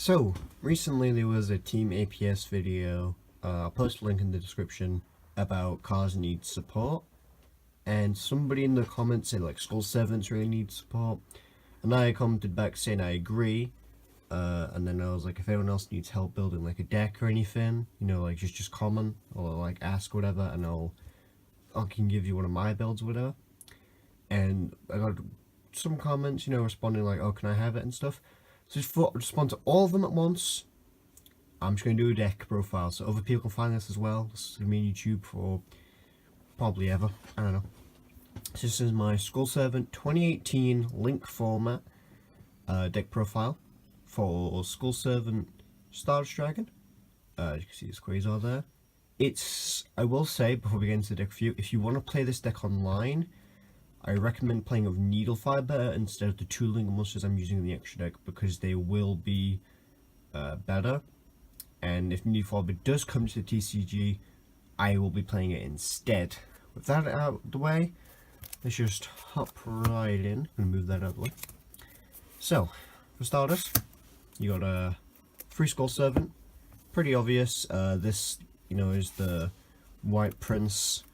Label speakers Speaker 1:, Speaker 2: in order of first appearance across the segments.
Speaker 1: So, recently there was a Team APS video, I'll post a link in the description, about cars need support, and somebody in the comments said like Skull Servants really need support, and I commented back saying I agree, and then I was like, if anyone else needs help building like a deck or anything, you know, like just comment, or like ask whatever, and I can give you one of my builds or whatever. And I got some comments, you know, responding like, oh, can I have it and stuff. So just thought I'd respond to all of them at once. I'm just going to do a deck profile so other people can find this as well. This is going to be on YouTube for probably ever. I don't know. So this is my Skull Servant 2018 link format deck profile for Skull Servant Stardust Dragon. You can see this Quasar there. It's, I will say before we get into the deck review, if you want to play this deck online, I recommend playing with Needle Fiber instead of the two Link monsters I'm using in the extra deck, because they will be better. And if Needle Fiber does come to the TCG, I will be playing it instead. With that out of the way, let's just hop right in and move that out of the way. So, for starters, you got a free Skull Servant. Pretty obvious. This, you know, is the White Prince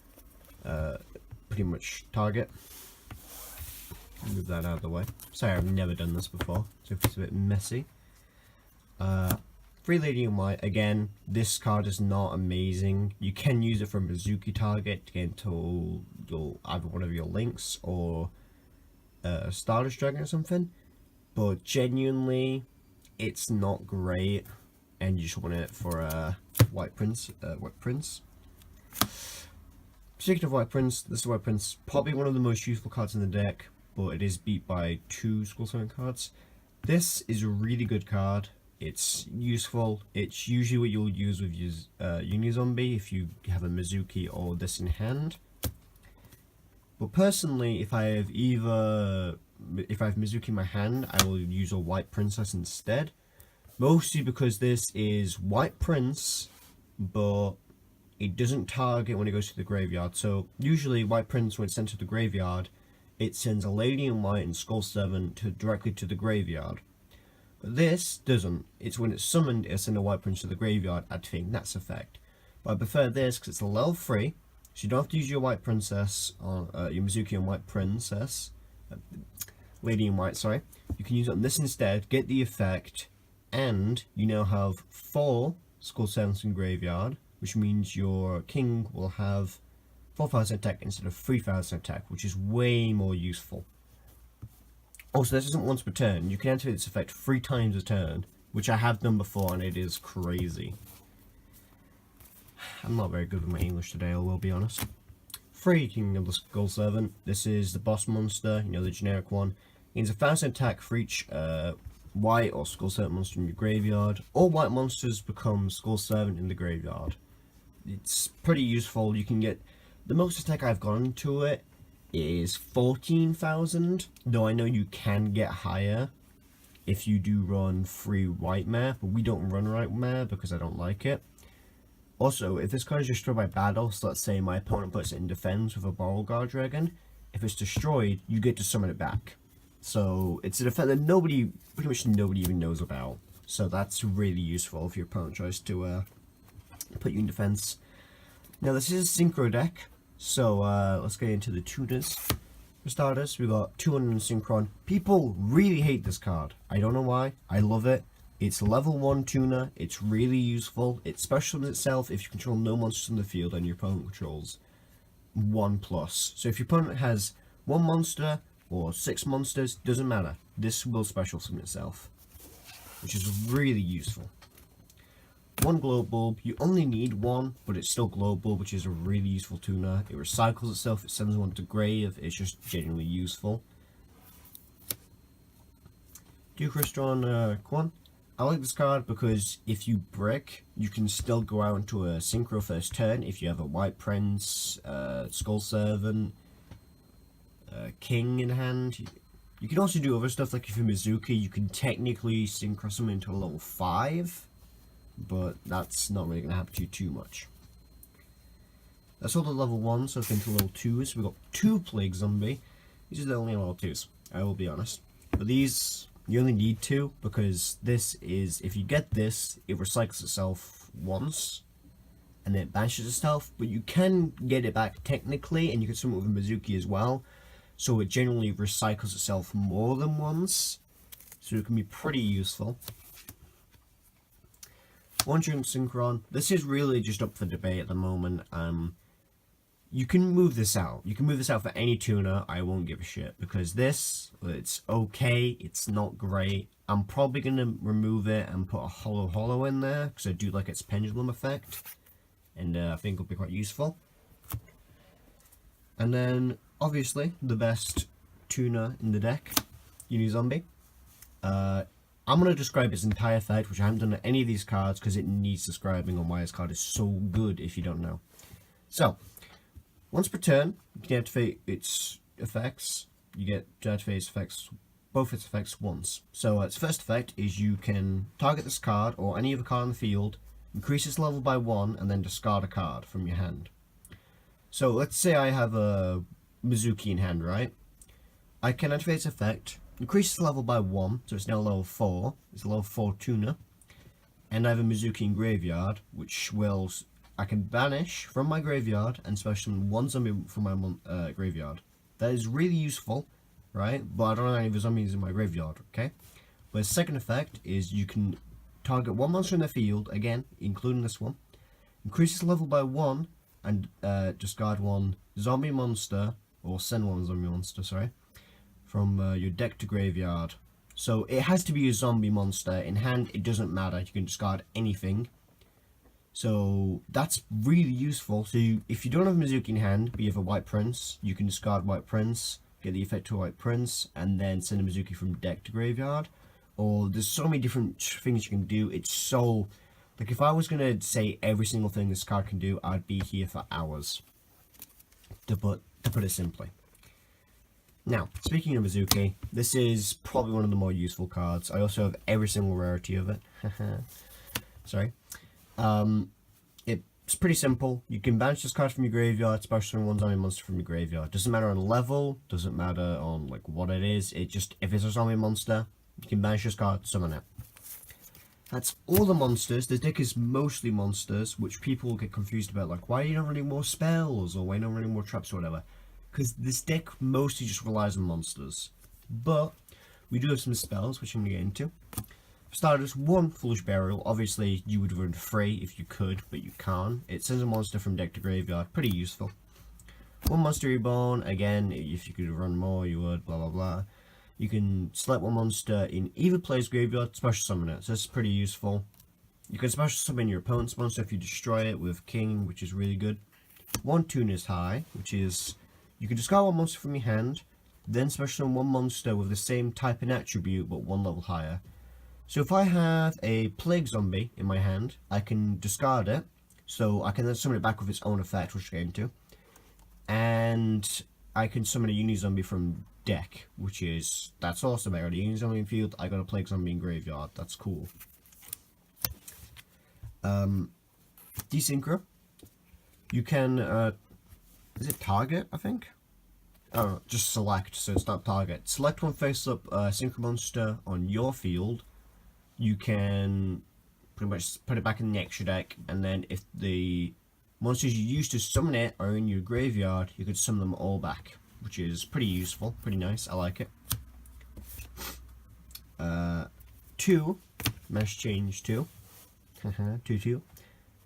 Speaker 1: pretty much target. Move that out of the way. Sorry, I've never done this before, so it's a bit messy. Free Lady in White, again, this card is not amazing. You can use it for a Mizuki target to get into either one of your links or a Stardust Dragon or something, but genuinely, it's not great, and you just want it for a White Prince. Speaking of White Prince, this is White Prince, probably one of the most useful cards in the deck, but it is beat by two Skull Servant cards. This is a really good card. It's useful. It's usually what you'll use with your Unizombie if you have a Mizuki or this in hand. But personally, if I have Mizuki in my hand, I will use a White Princess instead. Mostly because this is White Prince, but it doesn't target when it goes to the graveyard. So usually White Prince, when it's sent to the graveyard, it sends a Lady in White and Skull Servant directly to the graveyard. But this doesn't. It's when it's summoned, it'll send a White Prince to the graveyard, activating that effect. But I prefer this because it's a level 3, so you don't have to use your White Princess, on your Mizuki and White Princess, Lady in White, sorry. You can use it on this instead, get the effect, and you now have 4 Skull Servants in graveyard, which means your king will have 4,000 attack instead of 3,000 attack, which is way more useful. Also, this isn't once per turn. You can activate this effect 3 times a turn, which I have done before, and it is crazy. I'm not very good with my English today, I will be honest. Free King of the Skull Servant. This is the boss monster, you know, the generic one. It gains 1,000 attack for each white or Skull Servant monster in your graveyard. All white monsters become Skull Servant in the graveyard. It's pretty useful. You can get... The most attack I've gotten to it is 14,000, though I know you can get higher if you do run free white mare, but we don't run white mare because I don't like it. Also, if this card is destroyed by battle, so let's say my opponent puts it in defense with a Beauregard Dragon, if it's destroyed, you get to summon it back. So it's an effect that pretty much nobody even knows about. So that's really useful if your opponent tries to put you in defense. Now this is a synchro deck. So let's get into the tuners. For starters, we got 200 in Synchron. People really hate this card. I don't know why. I love it. It's level 1 tuner. It's really useful. It's special in itself if you control no monsters in the field and your opponent controls 1+. So if your opponent has 1 monster or 6 monsters, doesn't matter. This will special summon itself, which is really useful. 1 glow bulb, you only need 1, but it's still global, which is a really useful tuner. It recycles itself, it sends one to grave, it's just genuinely useful. Dukristron Quan. I like this card because if you brick, you can still go out into a synchro first turn if you have a White Prince, Skull Servant, King in hand. You can also do other stuff, like if you're Mizuki, you can technically synchro summon into a level 5. But that's not really going to happen to you too much. That's all the level 1, so let's go into level 2s. We've got 2 Plague Zombie. These are the only level 2s, I will be honest. But these You only need 2 because this is, if you get this, it recycles itself once and then it banishes itself, but you can get it back technically, and you can summon it with a Mizuki as well, so it generally recycles itself more than once, so it can be pretty useful. Wandering Synchron, this is really just up for debate at the moment. You can move this out. You can move this out for any tuner. I won't give a shit, because this, it's okay. It's not great. I'm probably going to remove it and put a hollow in there, because I do like its pendulum effect, and I think it'll be quite useful. And then, obviously, the best tuner in the deck, Unizombie. I'm going to describe its entire effect, which I haven't done on any of these cards, because it needs describing on why this card is so good if you don't know. So, once per turn, you can activate its effects. You get to activate its effects, both its effects once. So its first effect is you can target this card or any other card on the field, increase its level by 1, and then discard a card from your hand. So let's say I have a Mizuki in hand, right? I can activate its effect, increase its level by 1, so it's now level 4. It's a level 4 tuner. And I have a Mizuki in graveyard, which will... I can banish from my graveyard and special summon 1 zombie from my graveyard. That is really useful, right? But I don't have any of the zombies in my graveyard, okay? But the second effect is you can target 1 monster in the field, again, including this one, increase its level by 1, and discard 1 zombie monster, or send 1 zombie monster, sorry, from your deck to graveyard. So it has to be a zombie monster. In hand, it doesn't matter. You can discard anything. So that's really useful. So if you don't have Mizuki in hand, but you have a White Prince, you can discard White Prince, get the effect to a White Prince, and then send a Mizuki from deck to graveyard. Or there's so many different things you can do. It's so... Like, if I was going to say every single thing this card can do, I'd be here for hours. To put it simply. Now, speaking of Mizuki, this is probably one of the more useful cards. I also have every single rarity of it. Sorry. It's pretty simple. You can banish this card from your graveyard, special summon 1 zombie monster from your graveyard. Doesn't matter on level, doesn't matter on like what it is. It just, if it's a zombie monster, you can banish this card, summon it. That's all the monsters. The deck is mostly monsters, which people get confused about, like, why are you not running more spells, or why are you not running more traps or whatever. Because this deck mostly just relies on monsters. But we do have some spells, which I'm going to get into. For starters, 1 Foolish Burial. Obviously, you would run 3 if you could, but you can't. It sends a monster from deck to graveyard. Pretty useful. 1 Monster Reborn. Again, if you could run more, you would. Blah, blah, blah. You can select 1 monster in either player's graveyard, special summon it. So this is pretty useful. You can special summon your opponent's monster if you destroy it with King, which is really good. 1 Tuner's High, which is... You can discard 1 monster from your hand, then special summon 1 monster with the same type and attribute, but 1 level higher. So if I have a Plague Zombie in my hand, I can discard it, so I can then summon it back with its own effect, which we'll get into. And I can summon a Unizombie from deck, which is... That's awesome. I got a Unizombie in field, I got a Plague Zombie in graveyard. That's cool. Desynchro. You can... is it target, I think? Oh, just select, so it's not target. Select 1 face-up synchro monster on your field. You can pretty much put it back in the extra deck, and then if the monsters you used to summon it are in your graveyard, you could summon them all back, which is pretty useful, pretty nice. I like it. 2, Mesh Change 2. 2-2.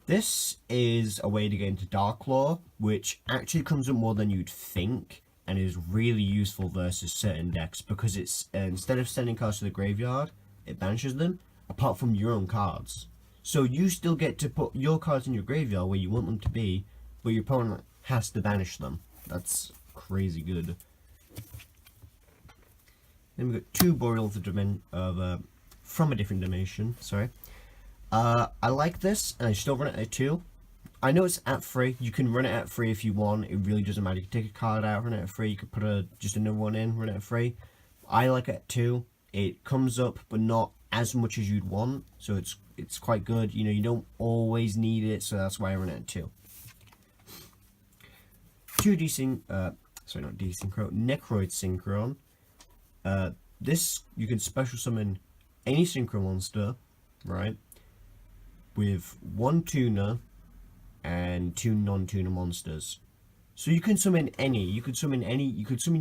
Speaker 1: This is a way to get into Dark Law, which actually comes up more than you'd think, and is really useful versus certain decks, because it's instead of sending cards to the graveyard, it banishes them, apart from your own cards. So you still get to put your cards in your graveyard where you want them to be, but your opponent has to banish them. That's crazy good. Then we've got 2 Boreal of from a different dimension, sorry. I like this, and I still run it at 2. I know it's at 3. You can run it at 3 if you want. It really doesn't matter. You can take a card out, run it at 3. You could put just another one in, run it at 3. I like it at 2. It comes up, but not as much as you'd want. So it's quite good. You know, you don't always need it, so that's why I run it at 2. 2 Sorry, not Desynchro. Necroid Synchron. this, you can special summon any synchro monster, right, with 1 tuner and 2 non-tuner monsters. So you can summon any, you could summon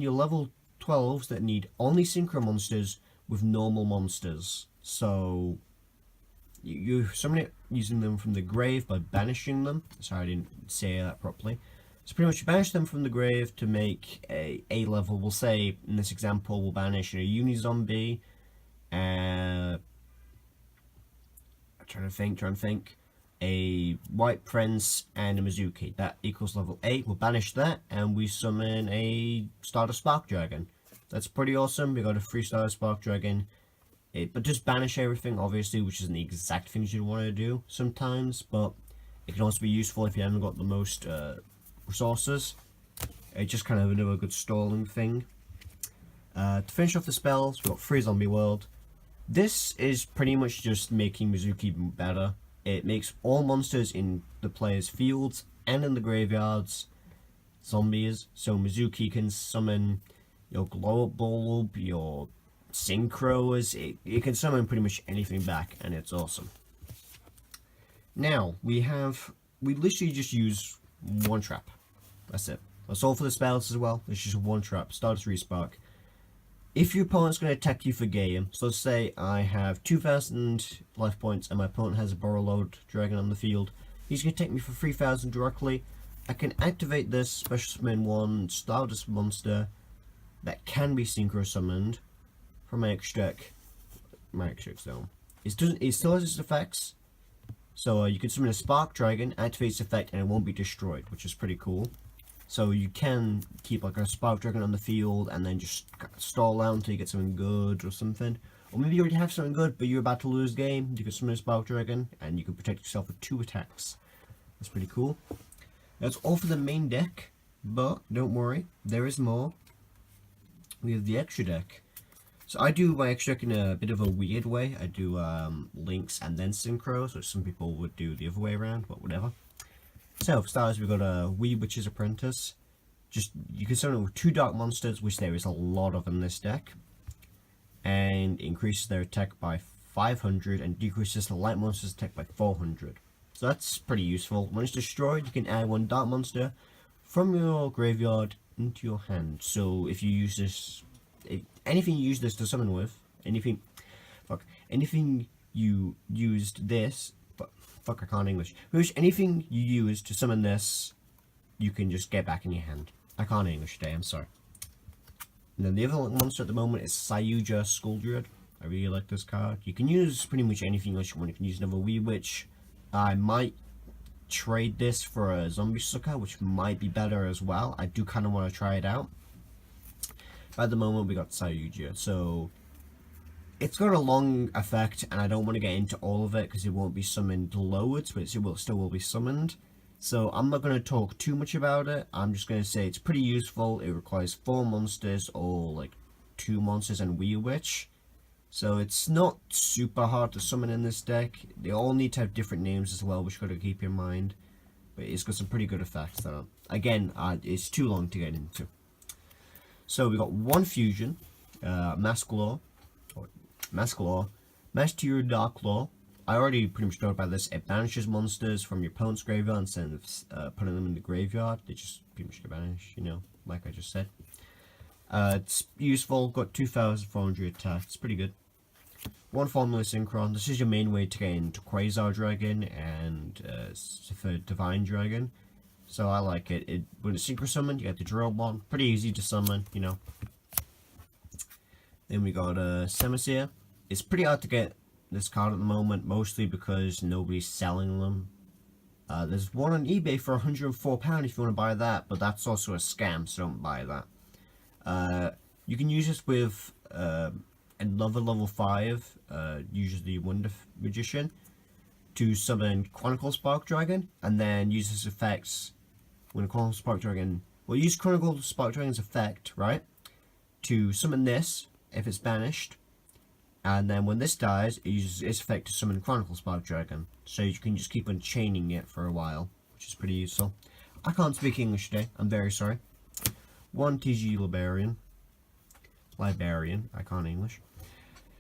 Speaker 1: your level 12s that need only synchro monsters with normal monsters. So you summon it using them from the grave by banishing them. Sorry, I didn't say that properly. So pretty much you banish them from the grave to make a level. We'll say in this example we'll banish a uni-zombie, trying to think, a white prince and a Mizuki. That equals level 8. We'll banish that and we summon a Stardust Spark Dragon. That's pretty awesome. We got a 3 Stardust Spark Dragon. But just banish everything, obviously, which isn't the exact things you'd want to do sometimes, but it can also be useful if you haven't got the most resources. It's just kind of another good stalling thing. To finish off the spells, we've got 3 Zombie World. This is pretty much just making Mizuki better. It makes all monsters in the player's fields and in the graveyards zombies, so Mizuki can summon your Glow Up Bulb, your Synchros, it can summon pretty much anything back, and it's awesome. Now, we literally just use 1 trap. That's it. That's all for the spells as well. It's just 1 trap. Stardust Respark. If your opponent's going to attack you for game, so let's say I have 2,000 life points and my opponent has a Borreload Dragon on the field, he's going to take me for 3,000 directly. I can activate this, special summon 1 Stardust monster that can be synchro summoned from my extra deck. Zone. It still has its effects, so you can summon a Spark Dragon, activate its effect, and it won't be destroyed, which is pretty cool. So you can keep like a Spark Dragon on the field and then just stall out until you get something good or something. Or maybe you already have something good, but you're about to lose game. You can summon a Spark Dragon and you can protect yourself with 2 attacks. That's pretty cool. That's all for the main deck, but don't worry, there is more. We have the extra deck. So I do my extra deck in a bit of a weird way. I do links and then synchros, which some people would do the other way around, but whatever. So for starters, we've got a Wee Witch's Apprentice. You can summon it with 2 dark monsters, which there is a lot of in this deck, and increases their attack by 500 and decreases the light monster's attack by 400. So that's pretty useful. When it's destroyed, you can add 1 dark monster from your graveyard into your hand. So if you use this, anything you use this to summon with, anything you used this, I can't English. Anything you use to summon this, you can just get back in your hand. I can't English today, I'm sorry. And then the other monster at the moment is Sayuja Skull Druid. I really like this card. You can use pretty much anything else you want. You can use another Wee Witch. I might trade this for a Zombie Sucker, which might be better as well. I do kind of want to try it out. But at the moment, we got Sayuja. So it's got a long effect, and I don't want to get into all of it because it won't be summoned loads, but it still will be summoned. So I'm not going to talk too much about it. I'm just going to say it's pretty useful. It requires 4 monsters or like 2 monsters and Wee Witch. So it's not super hard to summon in this deck. They all need to have different names as well, which you've got to keep in mind. But it's got some pretty good effects though. Again, it's too long to get into. So we got 1 fusion, Masklaw, Master Dark Law. I already pretty much talked about this. It banishes monsters from your opponent's graveyard instead of putting them in the graveyard. They just pretty much get banished, you know, like I just said. It's useful, got 2,400 attack, it's pretty good. 1 Formula Synchron. This is your main way to get into Quasar Dragon and for Divine Dragon. So I like it. When it's synchro summoned, you get the drill one. Pretty easy to summon, you know. Then we got Semiseer. It's pretty hard to get this card at the moment, mostly because nobody's selling them. There's one on eBay for £104 if you want to buy that, but that's also a scam, so don't buy that. You can use this with another level 5, usually Wonder Magician, to summon Chronicle Spark Dragon, and then use his effects when Chronicle Spark Dragon... Well, use Chronicle Spark Dragon's effect, right, to summon this, if it's banished, and then when this dies, it uses its effect to summon Chronicle Spark Dragon, so you can just keep on chaining it for a while, which is pretty useful. I can't speak English today, I'm very sorry. 1 TG Librarian. Librarian, I can't English.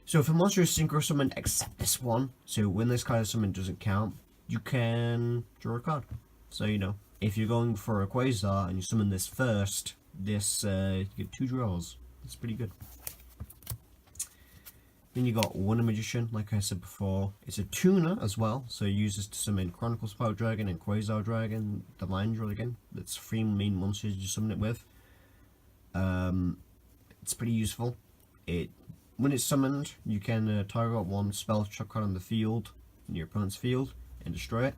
Speaker 1: So if a monster is synchro summoned except this one, so when this kind of summon doesn't count, you can draw a card. So you know, if you're going for a Quasar and you summon this first, this you get 2 draws. That's pretty good. Then you got Wonder Magician, like I said before. It's a tuner as well, so it uses to summon Chronicle Spark Dragon and Quasar Dragon, Divine Dragon. That's 3 main monsters you summon it with. It's pretty useful. When it's summoned, you can target 1 spell check card on the field, in your opponent's field, and destroy it.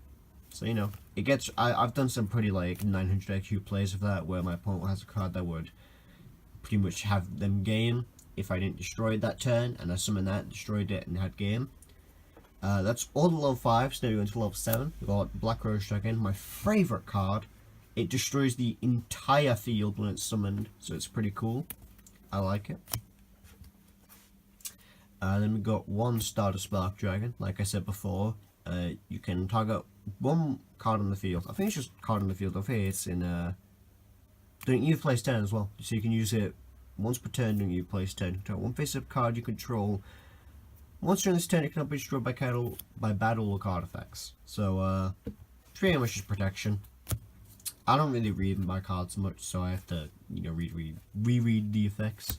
Speaker 1: So you know, it gets. I've done some pretty like 900 IQ plays of that, where my opponent has a card that would pretty much have them game if I didn't destroy it that turn, and I summoned that, destroyed it, and had game. That's all the level 5s. Now we go into level 7. We've got Black Rose Dragon, my favourite card. It destroys the entire field when it's summoned, so it's pretty cool. I like it. Then we got 1 Stardust Spark Dragon. Like I said before, you can target 1 card on the field. I think it's just card on the field. I think it's in during either place turn as well, so you can use it once per turn during either place turn. 1 face-up card you control. Once during this turn, it cannot be destroyed by battle or card effects. So pretty much just protection. I don't really read my cards much, so I have to, you know, reread the effects.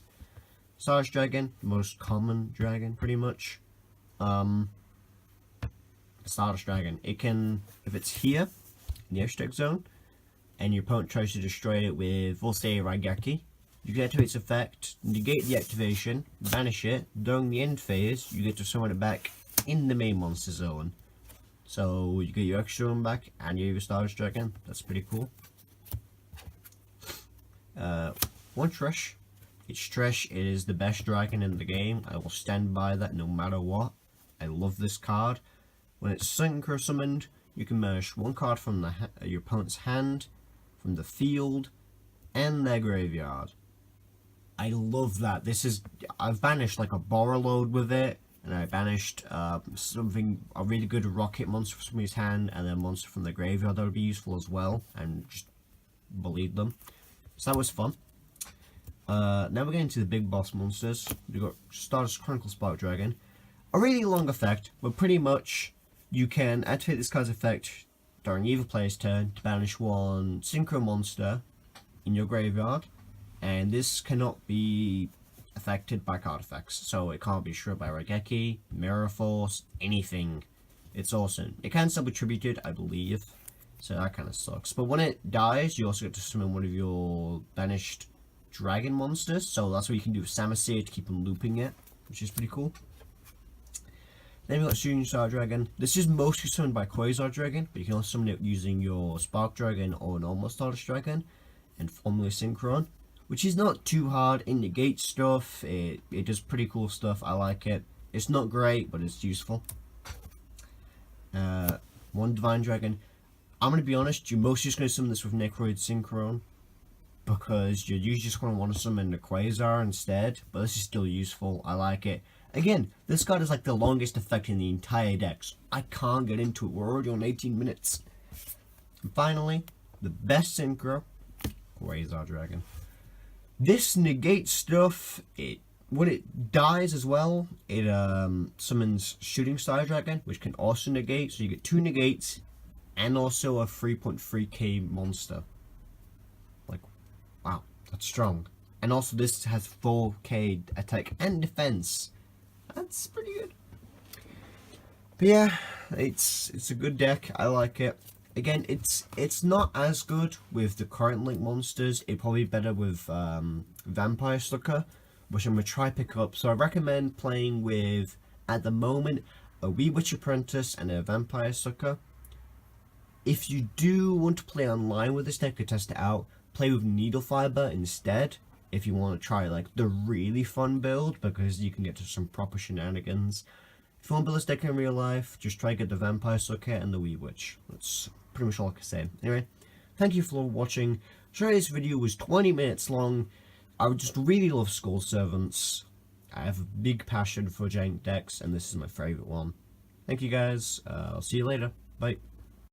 Speaker 1: Stardust Dragon, the most common dragon, pretty much. Stardust Dragon. It can, if it's here in the extract zone, and your opponent tries to destroy it with, we'll say, Raigeki, you can activate its effect, negate the activation, banish it. During the end phase, you get to summon it back in the main monster zone. So you get your extra one back, and you have your Stardust Dragon. That's pretty cool. 1 Trash. It's trash. It is the best dragon in the game. I will stand by that no matter what. I love this card. When it's synchro summoned, you can merge 1 card from your opponent's hand, from the field, and their graveyard. I love that. I've banished like a Borreload with it, and I banished a really good rocket monster from his hand, and then a monster from the graveyard that would be useful as well, and just bleed them. So that was fun. Now we're getting to the big boss monsters. We've got Stardust Chronicle Spark Dragon. A really long effect, but pretty much you can activate this card's effect during either player's turn to banish 1 synchro monster in your graveyard, and this cannot be affected by card effects, so it can't be destroyed by Raigeki, Mirror Force, anything. It's awesome. It can still be tributed, I believe, so that kind of sucks. But when it dies, you also get to summon one of your banished dragon monsters, so that's what you can do with Samusir to keep on looping it, which is pretty cool. Then we've got Shooting Star Dragon. This is mostly summoned by Quasar Dragon, but you can also summon it using your Spark Dragon or normal Stardust Dragon, and formally Synchron, which is not too hard. It negates stuff, it does pretty cool stuff. I like it. It's not great, but it's useful. 1 Divine Dragon. I'm going to be honest, you're mostly just going to summon this with Necroid Synchron, because you're usually just going to want to summon the Quasar instead, but this is still useful. I like it. Again, this card is like the longest effect in the entire deck, so I can't get into it. We're already on 18 minutes. And finally, the best synchro, Quasar Dragon. This negates stuff. When it dies as well, it summons Shooting Star Dragon, which can also negate, so you get 2 negates and also a 3.3k monster. Like, wow, that's strong. And also this has 4k attack and defense. That's pretty good. But yeah, it's a good deck. I like it. Again, it's not as good with the current Link monsters. It'd probably be better with Vampire Sucker, which I'm going to try pick up. So I recommend playing with, at the moment, a Wee Witch Apprentice and a Vampire Sucker. If you do want to play online with this deck to test it out, play with Needle Fiber instead. If you want to try like the really fun build, because you can get to some proper shenanigans. If you want to build this deck in real life, just try to get the Vampire Sucker and the Wee Witch. That's pretty much all I can say. Anyway, thank you for watching. Sorry this video was 20 minutes long. I would just really love Skull Servants. I have a big passion for giant decks, and this is my favourite one. Thank you guys. I'll see you later. Bye.